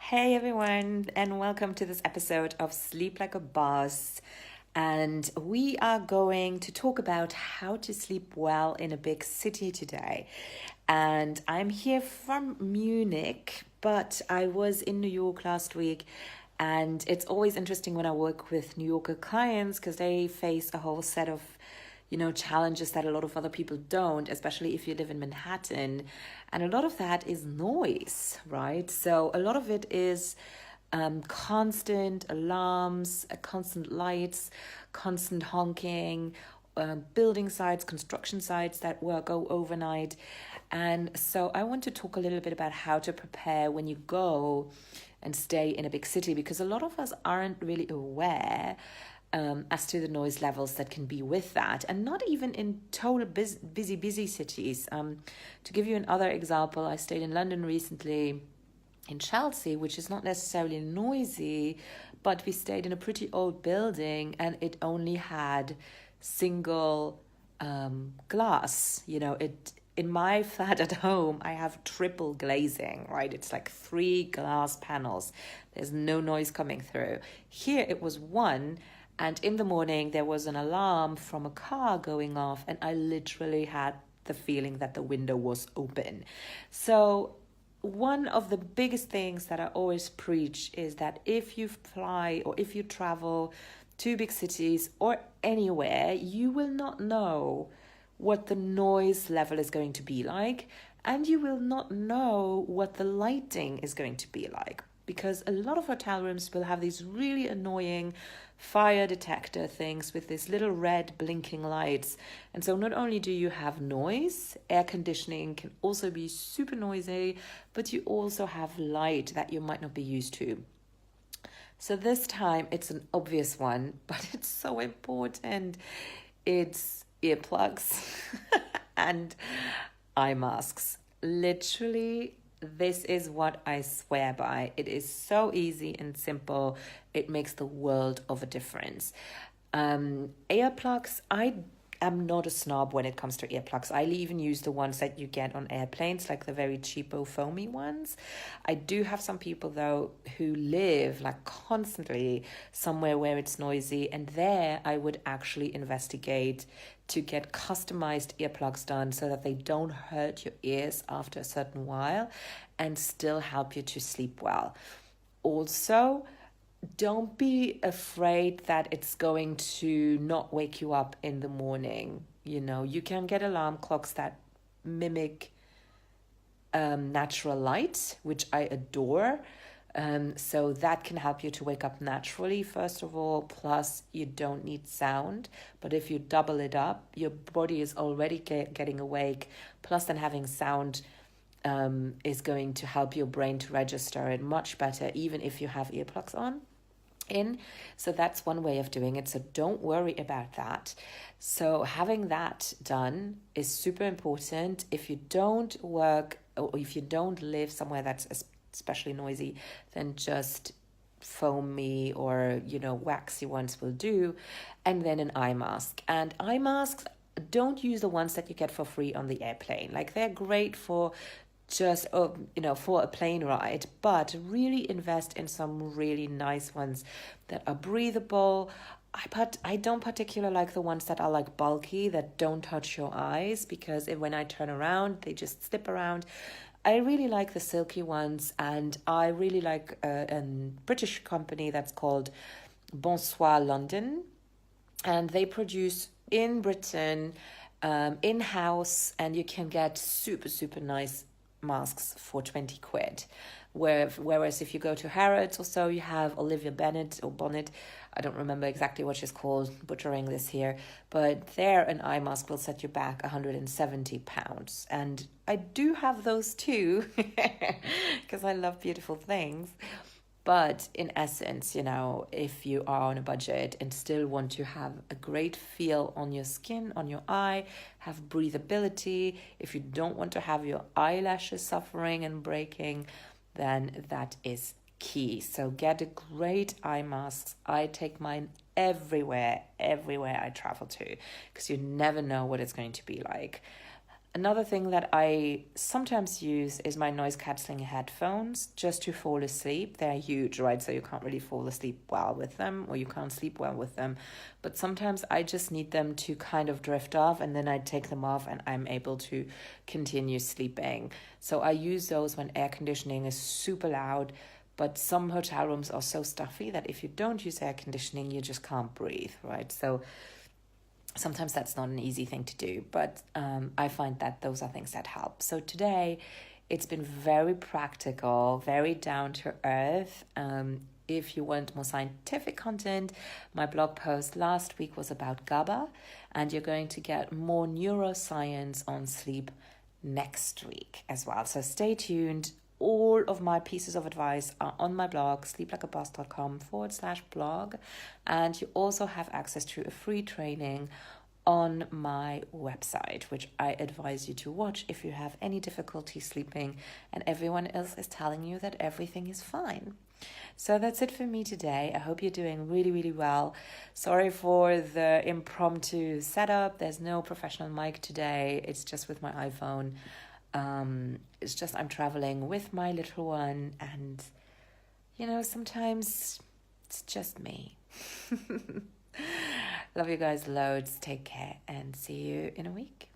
Hey everyone, and welcome to this episode of Sleep Like a Boss. And we are going to talk about how to sleep well in a big city today. And I'm here from Munich, but I was in New York last week. And it's always interesting when I work with New Yorker clients because they face a whole set of challenges that a lot of other people don't, especially if you live in Manhattan. And a lot of that is noise, right? So a lot of it is constant alarms, constant lights, constant honking, building sites, construction sites that will go overnight. And so I want to talk a little bit about how to prepare when you go and stay in a big city, because a lot of us aren't really aware as to the noise levels that can be with that, and not even in total busy cities. To give you another example, I stayed in London recently in Chelsea, which is not necessarily noisy, but we stayed in a pretty old building and it only had single glass. It in my flat at home, I have triple glazing, right? It's like 3 glass panels. There's no noise coming through. Here it was one, and in the morning there was an alarm from a car going off, and I literally had the feeling that the window was open. So one of the biggest things that I always preach is that if you fly or if you travel to big cities or anywhere, you will not know what the noise level is going to be like, and you will not know what the lighting is going to be like, because a lot of hotel rooms will have these really annoying fire detector things with these little red blinking lights. And so not only do you have noise, air conditioning can also be super noisy, but you also have light that you might not be used to. So this time it's an obvious one, but it's so important. It's earplugs and eye masks. Literally, this is what I swear by. It is so easy and simple. It makes the world of a difference. Earplugs, I am not a snob when it comes to earplugs. I even use the ones that you get on airplanes, like the very cheapo foamy ones. I do have some people though who live like constantly somewhere where it's noisy, and there I would actually investigate to get customized earplugs done so that they don't hurt your ears after a certain while and still help you to sleep well. Also, don't be afraid that it's going to not wake you up in the morning. You can get alarm clocks that mimic natural light, which I adore. So that can help you to wake up naturally, first of all, plus you don't need sound. But if you double it up, your body is already getting awake, plus then having sound is going to help your brain to register it much better, even if you have earplugs on in. So that's one way of doing it. So don't worry about that. So having that done is super important. If you don't work or if you don't live somewhere that's especially noisy, then just foamy or waxy ones will do. And then an eye mask. And eye masks, don't use the ones that you get for free on the airplane. Like, they're great for just for a plane ride, but really invest in some really nice ones that are breathable. I don't particularly like the ones that are like bulky, that don't touch your eyes, because when I turn around they just slip around. I really like the silky ones, and I really like a British company that's called Bonsoir London, and they produce in Britain, in-house, and you can get super, super nice masks for 20 quid. Whereas if you go to Harrods or so, you have Olivia Bennett or Bonnet. I don't remember exactly what she's called, butchering this here, but there an eye mask will set you back £170. And I do have those too, because I love beautiful things. But in essence, if you are on a budget and still want to have a great feel on your skin, on your eye, have breathability, if you don't want to have your eyelashes suffering and breaking, then that is key. So get a great eye mask. I take mine everywhere I travel to, because you never know what it's going to be like. Another thing that I sometimes use is my noise cancelling headphones just to fall asleep. They're huge, right? So you can't really fall asleep well with them, or you can't sleep well with them. But sometimes I just need them to kind of drift off, and then I take them off and I'm able to continue sleeping. So I use those when air conditioning is super loud. But some hotel rooms are so stuffy that if you don't use air conditioning, you just can't breathe, right? So sometimes that's not an easy thing to do, but I find that those are things that help. So today, it's been very practical, very down to earth. If you want more scientific content, my blog post last week was about GABA, and you're going to get more neuroscience on sleep next week as well. So stay tuned. All of my pieces of advice are on my blog, sleeplikeaboss.com/blog. And you also have access to a free training on my website, which I advise you to watch if you have any difficulty sleeping and everyone else is telling you that everything is fine. So that's it for me today. I hope you're doing really, really well. Sorry for the impromptu setup. There's no professional mic today. It's just with my iPhone. It's just I'm traveling with my little one, and sometimes it's just me. Love you guys loads. Take care and see you in a week.